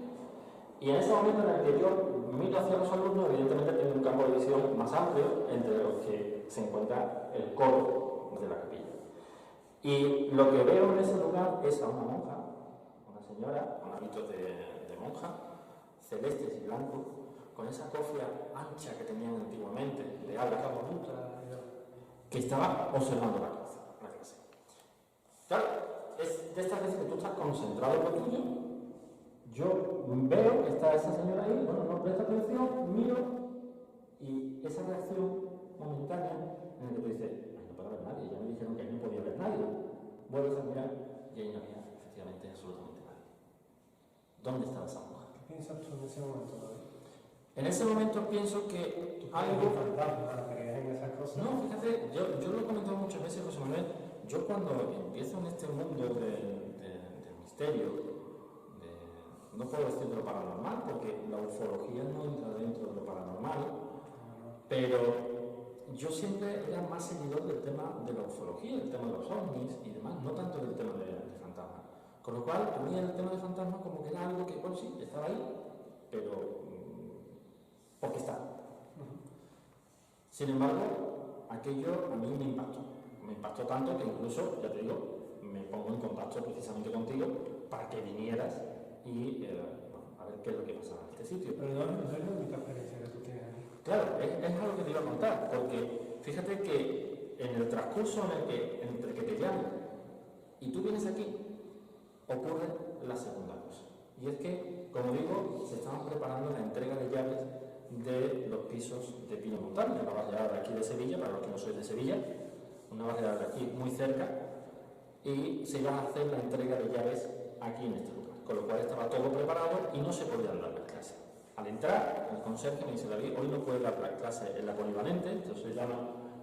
y en ese momento en el que yo miro hacia los alumnos, evidentemente tengo un campo de visión más amplio entre los que se encuentra el coro de la capilla. Y lo que veo en ese lugar es a una monja, una señora con hábitos de monja, celestes y blancos, con esa cofia ancha que tenían antiguamente, de alga, que estaba observando la clase. Claro, es de estas veces que tú estás concentrado en lo tuyo. Yo veo que está esa señora ahí, bueno, no presta atención, miro, y esa reacción momentánea en la que tú dices: ay, no puede haber nadie, ya me dijeron que ahí no podía haber nadie. Vuelves a mirar y ahí no había efectivamente absolutamente nadie. ¿Dónde estaba esa mujer? ¿Qué piensas tú en ese momento, David? En ese momento pienso que algo... ¿Crees en esas cosas? No, fíjate, yo lo he comentado muchas veces, José Manuel. Yo cuando empiezo en este mundo del misterio, no puedo decir de lo paranormal, porque la ufología no entra dentro de lo paranormal, pero yo siempre era más seguidor del tema de la ufología, del tema de los ovnis y demás, no tanto del tema de fantasmas. Con lo cual, a mí el tema de fantasmas como que era algo que, bueno, sí, estaba ahí, pero porque está. Sin embargo, aquello a mí me impactó tanto que incluso, ya te digo, me pongo en contacto precisamente contigo para que vinieras y a ver qué es lo que pasa en este sitio. Pero no es la única experiencia que tú tienes aquí. Claro, es algo que te iba a contar, porque fíjate que en el transcurso entre que te llaman y tú vienes aquí, ocurre la segunda cosa. Y es que, como digo, se estaban preparando la entrega de llaves de los pisos de Pino Montano, una barriada de aquí de Sevilla, para los que no sois de Sevilla, una barriada de aquí muy cerca, y se iba a hacer la entrega de llaves aquí en este lugar, con lo cual estaba todo preparado y no se podían dar las clases. Al entrar, el conserje me dice: David, hoy no puedes dar la clase en la polivalente, entonces se llama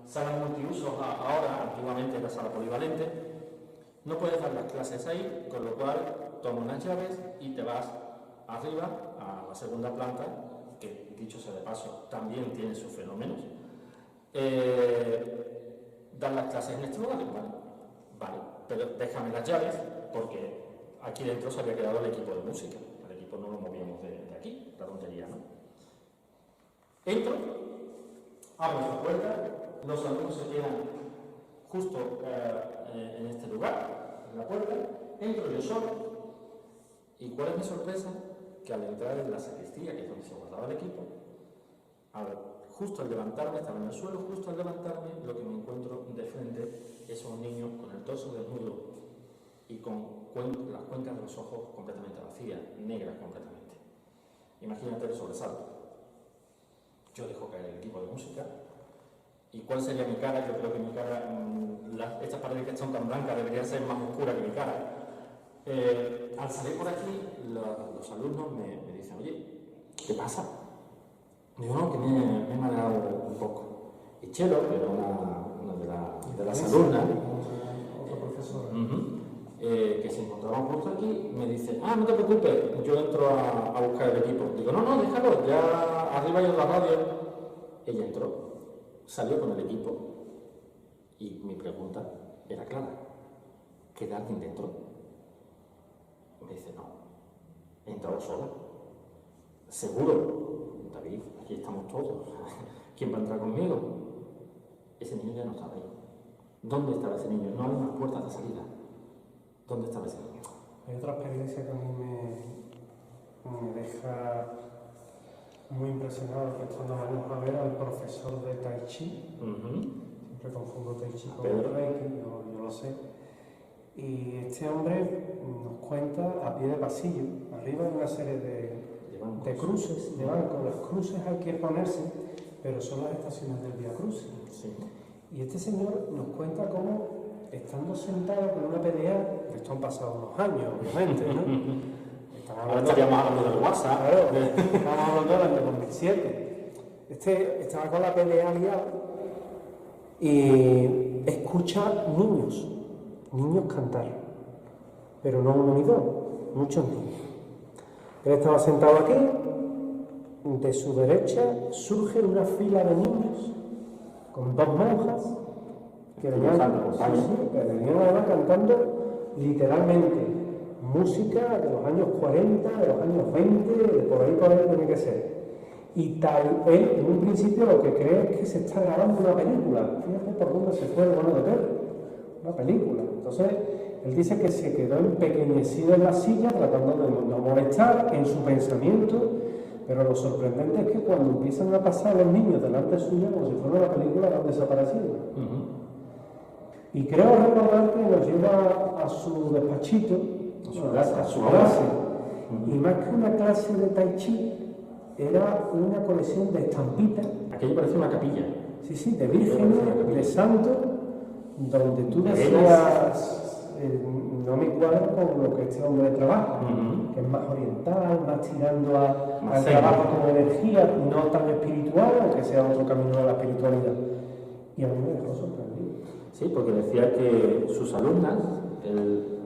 sala multiusos ahora, antiguamente era sala polivalente, no puedes dar las clases ahí, con lo cual toma unas llaves y te vas arriba a la segunda planta, que dicho sea de paso también tiene sus fenómenos, dar las clases en este lugar. Vale, pero déjame las llaves porque aquí dentro se había quedado el equipo de música, el equipo no lo movíamos de aquí, la tontería, ¿no? Entro, abro la puerta, los alumnos se quedan justo en este lugar, en la puerta, entro yo solo, y cuál es mi sorpresa, que al entrar en la sacristía, que es donde se guardaba el equipo, justo al levantarme, estaba en el suelo, justo al levantarme, lo que me encuentro de frente es un niño con el torso desnudo y con las cuencas de los ojos completamente vacías, negras completamente. Imagínate el sobresalto. Yo dejo caer el equipo de música. ¿Y cuál sería mi cara? Yo creo que mi cara, estas paredes que son tan blancas deberían ser más oscuras que mi cara. Al salir por aquí, los alumnos me dicen: oye, ¿qué pasa? Digo: no, que me he mareado un poco. Y Chelo, que era una de las alumnas, otra profesora, que se encontraban justo aquí, me dice, no te preocupes, yo entro a buscar el equipo. Digo, no, déjalo, ya arriba hay otra radio. Ella entró, salió con el equipo y mi pregunta era clara, ¿queda alguien dentro? Me dice, no, he entrado sola. ¿Seguro? David, aquí estamos todos. ¿Quién va a entrar conmigo? Ese niño ya no estaba ahí. ¿Dónde estaba ese niño? No hay más puertas de salida. ¿Dónde estaba ese niño? Hay otra experiencia que a mí me deja muy impresionado, que es cuando vamos a ver al profesor de Tai Chi. Siempre confundo Tai Chi con Reiki, yo lo sé. Y este hombre nos cuenta a pie de pasillo, arriba de una serie de cruces, de bancos. Las cruces hay que ponerse, pero son las estaciones del Vía Crucis. Sí. Y este señor nos cuenta cómo, estando sentado con una PDA, esto han pasado unos años, obviamente, ¿no? Ahora estaríamos hablando del WhatsApp. Claro, estamos hablando del año 2007. Estaba con la PDA liado y escucha niños cantar, pero no uno ni dos, muchos niños. Él estaba sentado aquí, de su derecha surge una fila de niños con dos monjas que venían además cantando literalmente música de los años 40, de los años 20, de por ahí tiene que ser. Y él en un principio lo que cree es que se está grabando una película. Fíjate por dónde se fue el Bono de Perro, una película. Entonces él dice que se quedó empequeñecido en la silla tratando de no molestar en su pensamiento, pero lo sorprendente es que cuando empiezan a pasar los niños delante suya, como si fuera una película, van desapareciendo. Y creo recordar que nos lleva a su despachito, a su clase. Y más que una clase de Tai Chi, era una colección de estampitas. Aquello parece una capilla. Sí, de vírgenes, de santos, donde tú decías, no me cuadro con lo que este hombre trabaja, que es más oriental, más tirando al trabajo con energía, no tan espiritual, aunque sea otro camino de la espiritualidad. Y a mí me dejó sorprendido. Sí, porque decía que sus alumnas,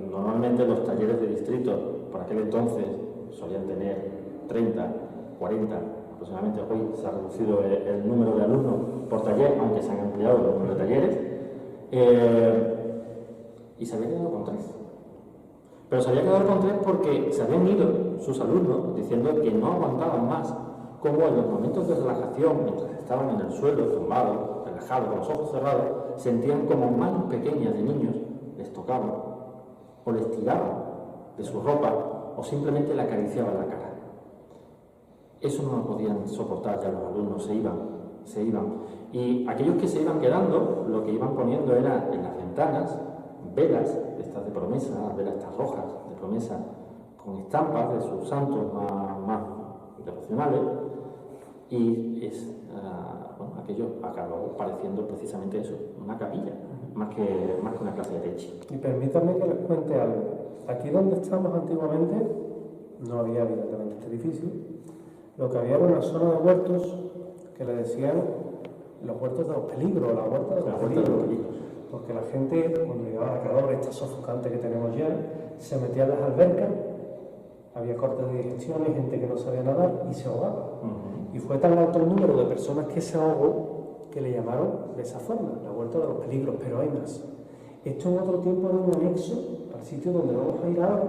normalmente los talleres de distrito, por aquel entonces solían tener 30, 40 aproximadamente. Hoy se ha reducido el número de alumnos por taller, aunque se han ampliado el número de talleres, y se había quedado con 3. Pero se había quedado con 3 porque se habían ido sus alumnos diciendo que no aguantaban más, como en los momentos de relajación, mientras estaban en el suelo, tumbados, relajados, con los ojos cerrados, sentían como manos pequeñas de niños les tocaban, o les tiraban de su ropa, o simplemente le acariciaban la cara. Eso no lo podían soportar ya los alumnos, se iban. Y aquellos que se iban quedando, lo que iban poniendo era en las ventanas velas, estas de promesa, velas estas rojas de promesa, con estampas de sus santos más devocionales, y aquello acabó pareciendo precisamente eso, una capilla, más que una clase de Tai Chi. Y permítanme que les cuente algo. Aquí donde estamos antiguamente no había evidentemente este edificio. Lo que había era una zona de huertos que le decían los huertos de los peligros, la huerta de los peligros. Porque la gente, cuando llegaba la calor esta sofocante que tenemos ya, se metía en las albercas, había cortes de digestión, gente que no sabía nadar y se ahogaba. Y fue tan alto el número de personas que se ahogó que le llamaron de esa forma, la huerta de los peligros, pero hay más. Esto en otro tiempo era un anexo al sitio donde vamos a ir ahora,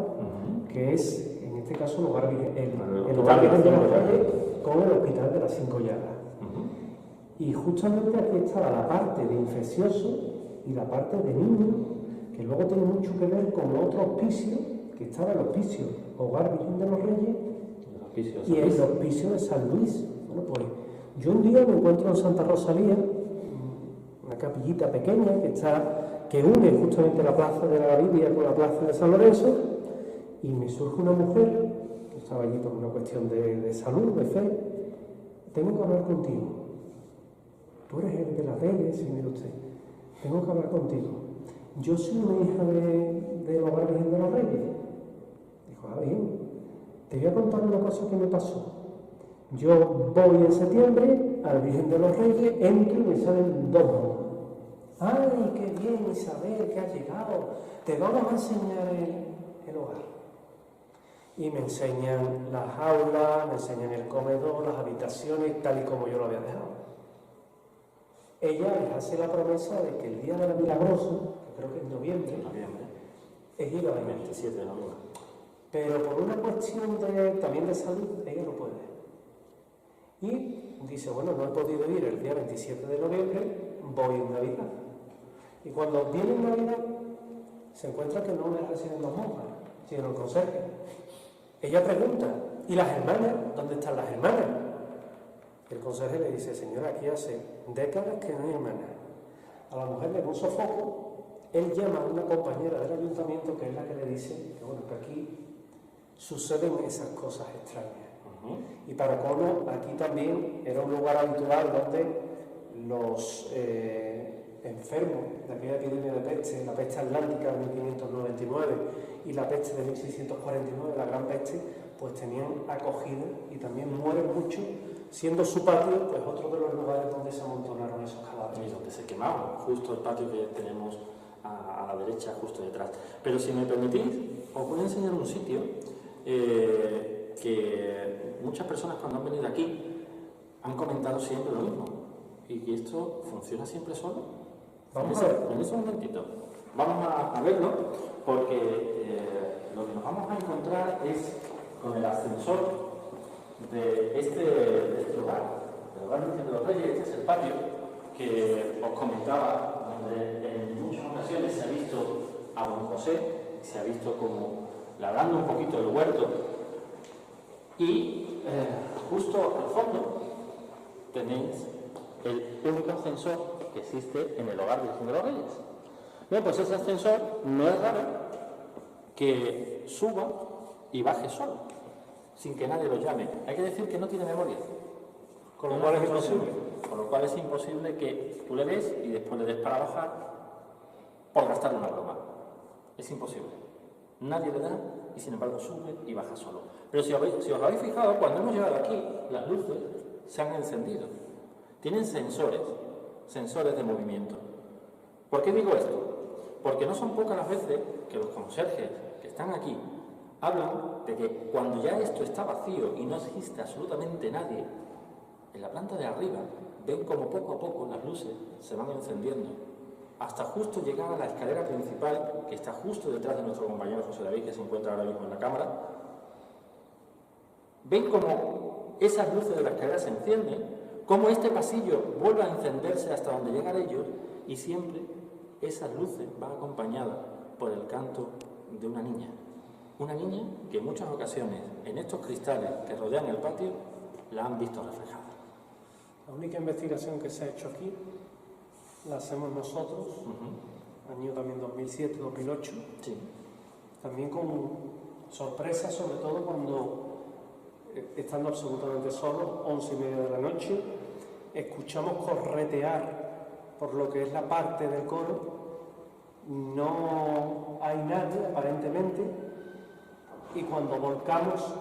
que es, en este caso, el Hogar Virgen de los Reyes con el Hospital de las 5 Llagas. Y justamente aquí estaba la parte de infeccioso y la parte de niños, que luego tiene mucho que ver con otro hospicio, que estaba el hospicio Hogar Virgen de los Reyes y el hospicio de San Luis. Bueno, pues yo un día me encuentro en Santa Rosalía, una capillita pequeña que une justamente la plaza de la Biblia con la plaza de San Lorenzo, y me surge una mujer que estaba allí por una cuestión de salud, de fe. Tengo que hablar contigo. Tú eres el de las Reyes, y mire usted, tengo que hablar contigo. Yo soy una hija del Hogar Virgen de los Reyes. Dijo, bien, te voy a contar una cosa que me pasó. Yo voy en septiembre al Virgen de los Reyes, entro y me salen 2 monjas. ¡Ay, qué bien, Isabel, que has llegado! Te vamos a enseñar el hogar. Y me enseñan las aulas, me enseñan el comedor, las habitaciones, tal y como yo lo había dejado. Ella les hace la promesa de que el día de la Milagrosa, que creo que es noviembre, ella iba a venir. 27 de noviembre. Pero por una cuestión también de salud, ella no puede. Y dice, bueno, no he podido ir el día 27 de noviembre, voy en Navidad. Y cuando viene en Navidad, se encuentra que no le reciben las monjas, sino el conserje. Ella pregunta, ¿y las hermanas? ¿Dónde están las hermanas? Y el conserje le dice, señora, aquí hace décadas que no hay hermanas. A la mujer le puso foco, él llama a una compañera del ayuntamiento que es la que le dice que, bueno, que aquí suceden esas cosas extrañas. Y para colmo, aquí también era un lugar habitual donde los enfermos de aquella epidemia de peste, la peste atlántica de 1599 y la peste de 1649, la gran peste, pues tenían acogida y también mueren mucho, siendo su patio pues otro de los lugares donde se amontonaron esos cadáveres. Y donde se quemaban, justo el patio que tenemos a la derecha, justo detrás. Pero si me permitís, os voy a enseñar un sitio que muchas personas cuando han venido aquí han comentado siempre lo mismo, y que esto funciona siempre solo. Vamos a ver. En ese momentito vamos a verlo, porque lo que nos vamos a encontrar es con el ascensor de este lugar, del lugar Virgen de los Reyes. Este es el patio que os comentaba, donde en muchas ocasiones se ha visto a don José, se ha visto como labrando un poquito el huerto, y justo al fondo tenéis el único ascensor que existe en el hogar Virgen de los Reyes. Bien, pues ese ascensor no es raro que suba y baje solo, sin que nadie lo llame. Hay que decir que no tiene memoria. Con lo cual es imposible. Con lo cual es imposible que tú le des y después le des para bajar por gastar una broma. Es imposible. Nadie le da y sin embargo sube y baja solo. Pero si os habéis fijado, cuando hemos llegado aquí, las luces se han encendido. Tienen sensores de movimiento. ¿Por qué digo esto? Porque no son pocas las veces que los conserjes que están aquí hablan de que cuando ya esto está vacío y no existe absolutamente nadie, en la planta de arriba ven como poco a poco las luces se van encendiendo, hasta justo llegar a la escalera principal que está justo detrás de nuestro compañero José David, que se encuentra ahora mismo en la cámara. Ven como esas luces de la escalera se encienden, como este pasillo vuelve a encenderse hasta donde llegan ellos, y siempre esas luces van acompañadas por el canto de una niña que en muchas ocasiones en estos cristales que rodean el patio la han visto reflejada. La única investigación que se ha hecho aquí la hacemos nosotros, año también 2007-2008, Sí. también con sorpresa, sobre todo cuando, estando absolutamente solos, 11:30 de la noche, escuchamos corretear por lo que es la parte del coro, no hay nadie aparentemente, y cuando volcamos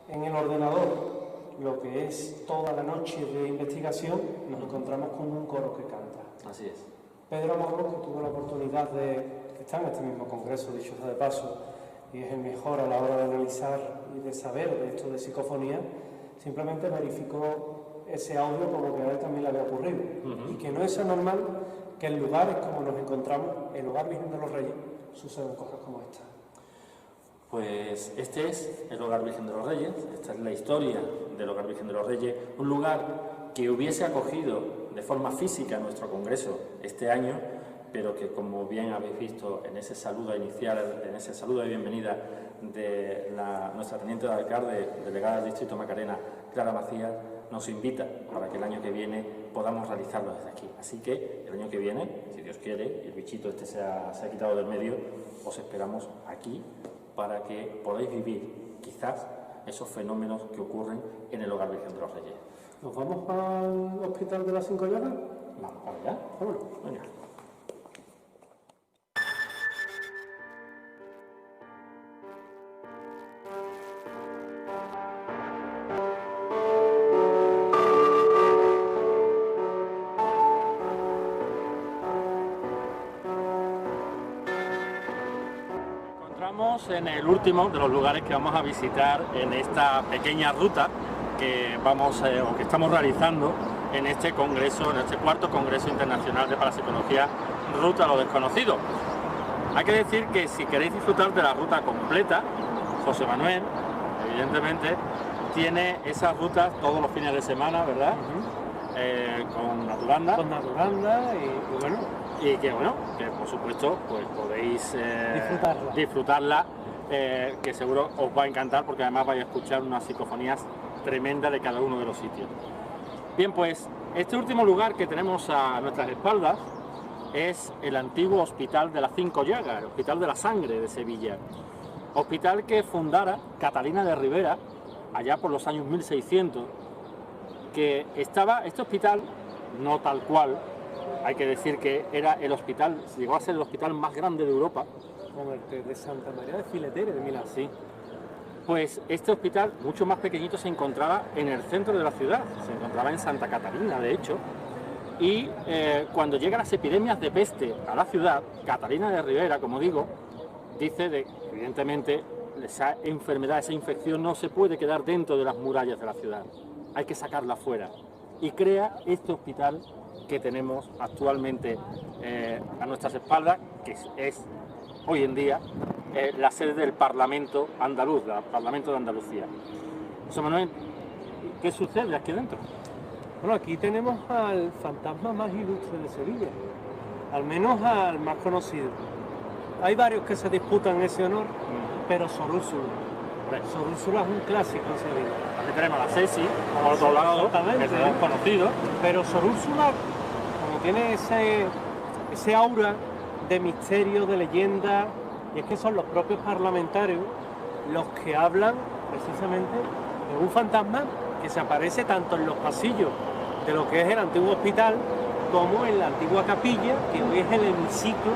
en el ordenador lo que es toda la noche de investigación, nos encontramos con un coro que canta. Así es. Pedro Amorós, que tuvo la oportunidad de estar en este mismo congreso, dicho sea de paso, y es el mejor a la hora de analizar y de saber de esto de psicofonía, simplemente verificó ese audio como que a él también le había ocurrido. Y que no es anormal que en lugares como nos encontramos, el hogar Virgen de los Reyes, sucedan cosas como esta. Pues este es el hogar Virgen de los Reyes, esta es la historia del hogar Virgen de los Reyes, un lugar que hubiese acogido de forma física nuestro congreso este año, pero que, como bien habéis visto en ese saludo inicial, en ese saludo de bienvenida de nuestra teniente de alcalde, delegada del distrito Macarena, Clara Macías, nos invita para que el año que viene podamos realizarlo desde aquí. Así que el año que viene, si Dios quiere, el bichito este se ha quitado del medio, os esperamos aquí para que podáis vivir quizás esos fenómenos que ocurren en el hogar Virgen de los Reyes. ¿Nos vamos al hospital de las 5 llagas? Vamos para allá. Vámonos. Venga. estamos en el último de los lugares que vamos a visitar en esta pequeña ruta que vamos o que estamos realizando en este congreso, en este cuarto Congreso Internacional de Parapsicología, Ruta a lo Desconocido. Hay que decir que si queréis disfrutar de la ruta completa, José Manuel, evidentemente, tiene esas rutas todos los fines de semana, ¿verdad? Con Naturanda. Con Naturanda y bueno. Y que bueno, que por supuesto pues podéis disfrutarla, que seguro os va a encantar porque además vais a escuchar unas psicofonías tremendas de cada uno de los sitios. Bien, pues este último lugar que tenemos a nuestras espaldas es el antiguo Hospital de las Cinco Llagas, el Hospital de la Sangre de Sevilla. Hospital que fundara Catalina de Ribera allá por los años 1600, que estaba, este hospital, no tal cual, hay que decir que era el hospital, llegó a ser el hospital más grande de Europa. Como el de Santa María de Filetere de Milán. Sí. Pues este hospital, mucho más pequeñito, se encontraba en el centro de la ciudad, se encontraba en Santa Catalina, de hecho, y cuando llegan las epidemias de peste a la ciudad, Catalina de Ribera, como digo, dice que evidentemente esa enfermedad, esa infección no se puede quedar dentro de las murallas de la ciudad, hay que sacarla fuera, y crea este hospital que tenemos actualmente a nuestras espaldas, que es hoy en día la sede del Parlamento andaluz, el Parlamento de Andalucía. José Manuel, ¿qué sucede aquí dentro? Bueno, aquí tenemos al fantasma más ilustre de Sevilla, al menos al más conocido. Hay varios que se disputan ese honor, pero Sor Úrsula. Sor Úrsula es un clásico en Sevilla. Aquí tenemos a la Ceci, por otro lado, que tenemos conocido. Pero Sor Úrsula, como tiene ese aura de misterio, de leyenda, y es que son los propios parlamentarios los que hablan precisamente de un fantasma que se aparece tanto en los pasillos de lo que es el antiguo hospital como en la antigua capilla, que hoy es el hemiciclo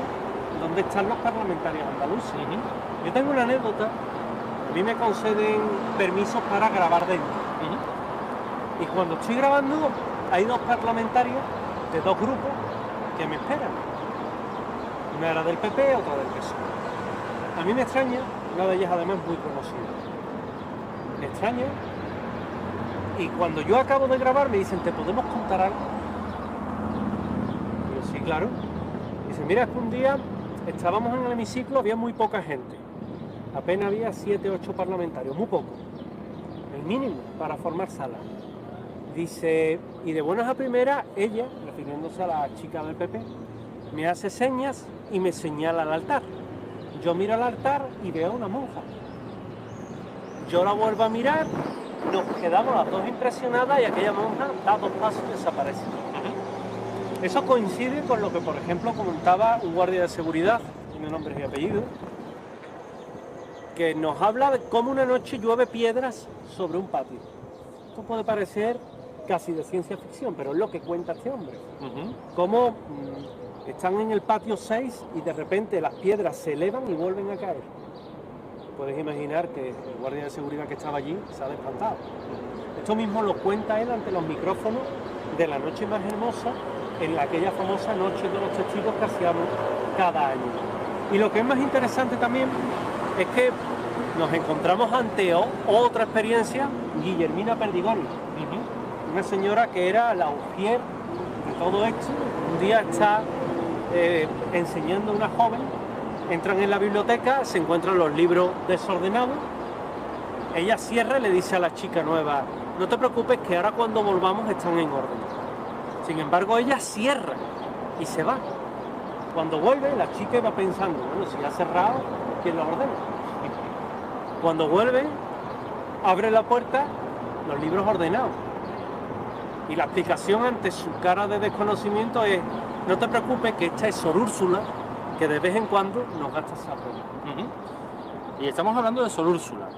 donde están los parlamentarios andaluces. Yo tengo una anécdota, a mí me conceden permisos para grabar dentro. Y cuando estoy grabando hay dos parlamentarios de dos grupos que me esperan. Una era del PP, otra del PSOE. A mí me extraña, una de ellas además muy conocida. Me extraña, y cuando yo acabo de grabar me dicen, ¿te podemos contar algo? Y yo, sí, claro. Dicen, mira, es que un día estábamos en el hemiciclo, había muy poca gente. Apenas había 7 o 8 parlamentarios, muy poco. El mínimo para formar sala. Dice, y de buenas a primeras, ella, refiriéndose a la chica del PP, me hace señas y me señala al altar. Yo miro al altar y veo a una monja. Yo la vuelvo a mirar, nos quedamos las dos impresionadas y aquella monja da 2 pasos y desaparece. Eso coincide con lo que, por ejemplo, comentaba un guardia de seguridad, tiene nombres y apellidos, que nos habla de cómo una noche llueve piedras sobre un patio. Esto puede parecer casi de ciencia ficción, pero es lo que cuenta este hombre. Cómo están en el patio 6 y de repente las piedras se elevan y vuelven a caer. Puedes imaginar que el guardia de seguridad que estaba allí se ha espantado. Esto mismo lo cuenta él ante los micrófonos de la noche más hermosa, en aquella famosa noche de los testigos que hacíamos cada año. Y lo que es más interesante también es que nos encontramos ante otra experiencia, Guillermina Perdigón, una señora que era la ujier de todo esto. Un día está enseñando a una joven, entran en la biblioteca, se encuentran los libros desordenados, ella cierra y le dice a la chica nueva, no te preocupes que ahora cuando volvamos están en orden. Sin embargo, ella cierra y se va. Cuando vuelve, la chica va pensando, bueno, si ha cerrado, ¿quién lo ordena? Cuando vuelve, abre la puerta, los libros ordenados. Y la explicación ante su cara de desconocimiento es, no te preocupes que esta es Sor Úrsula, que de vez en cuando nos gasta esa broma. Y estamos hablando de Sor Úrsula.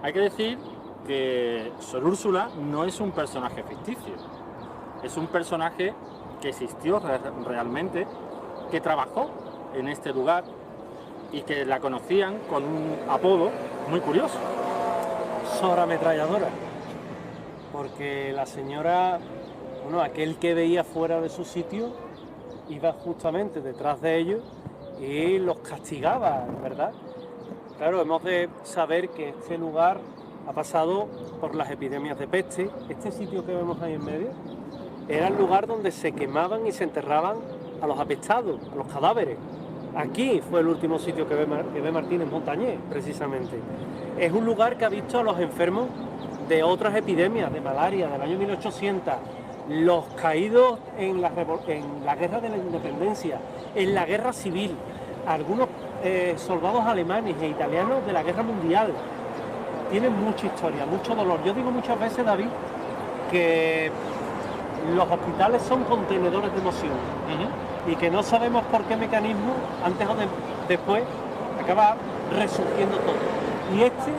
Hay que decir que Sor Úrsula no es un personaje ficticio, es un personaje que existió realmente, que trabajó en este lugar y que la conocían con un apodo muy curioso. Sor Ametralladora, porque la señora, bueno, aquel que veía fuera de su sitio, iba justamente detrás de ellos y los castigaba, ¿verdad? Claro, hemos de saber que este lugar ha pasado por las epidemias de peste. Este sitio que vemos ahí en medio era el lugar donde se quemaban y se enterraban a los apestados, a los cadáveres. Aquí fue el último sitio que ve Martínez Montañés, precisamente. Es un lugar que ha visto a los enfermos de otras epidemias, de malaria, del año 1800, los caídos en la guerra de la independencia, en la guerra civil, algunos soldados alemanes e italianos de la guerra mundial. Tienen mucha historia, mucho dolor. Yo digo muchas veces, David, que los hospitales son contenedores de emoción y que no sabemos por qué mecanismo, antes o después, acaba resurgiendo todo. Y este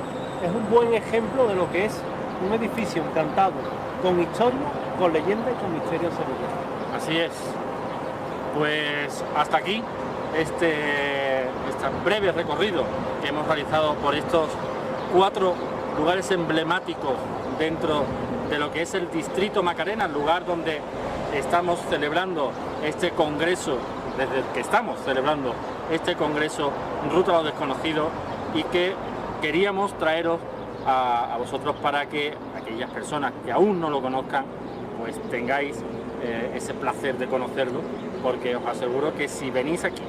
es un buen ejemplo de lo que es un edificio encantado, con historia, con leyenda y con misterio en Sevilla. Así es. Pues hasta aquí este breve recorrido que hemos realizado por estos 4 lugares emblemáticos dentro de lo que es el Distrito Macarena, el lugar donde estamos celebrando este congreso, desde el que estamos celebrando este congreso Ruta a lo Desconocido, y que queríamos traeros a vosotros para que aquellas personas que aún no lo conozcan, pues tengáis ese placer de conocerlo, porque os aseguro que si venís aquí,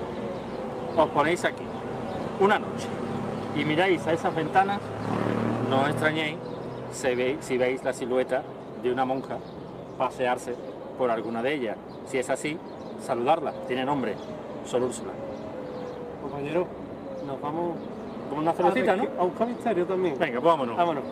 os ponéis aquí una noche y miráis a esas ventanas, no os extrañéis si veis la silueta de una monja pasearse por alguna de ellas. Si es así, saludarla. Tiene nombre, Sor Úrsula. Compañero, nos vamos Con una cervecita, ¿no? a buscar misterio también. Venga, pues vámonos. Vámonos.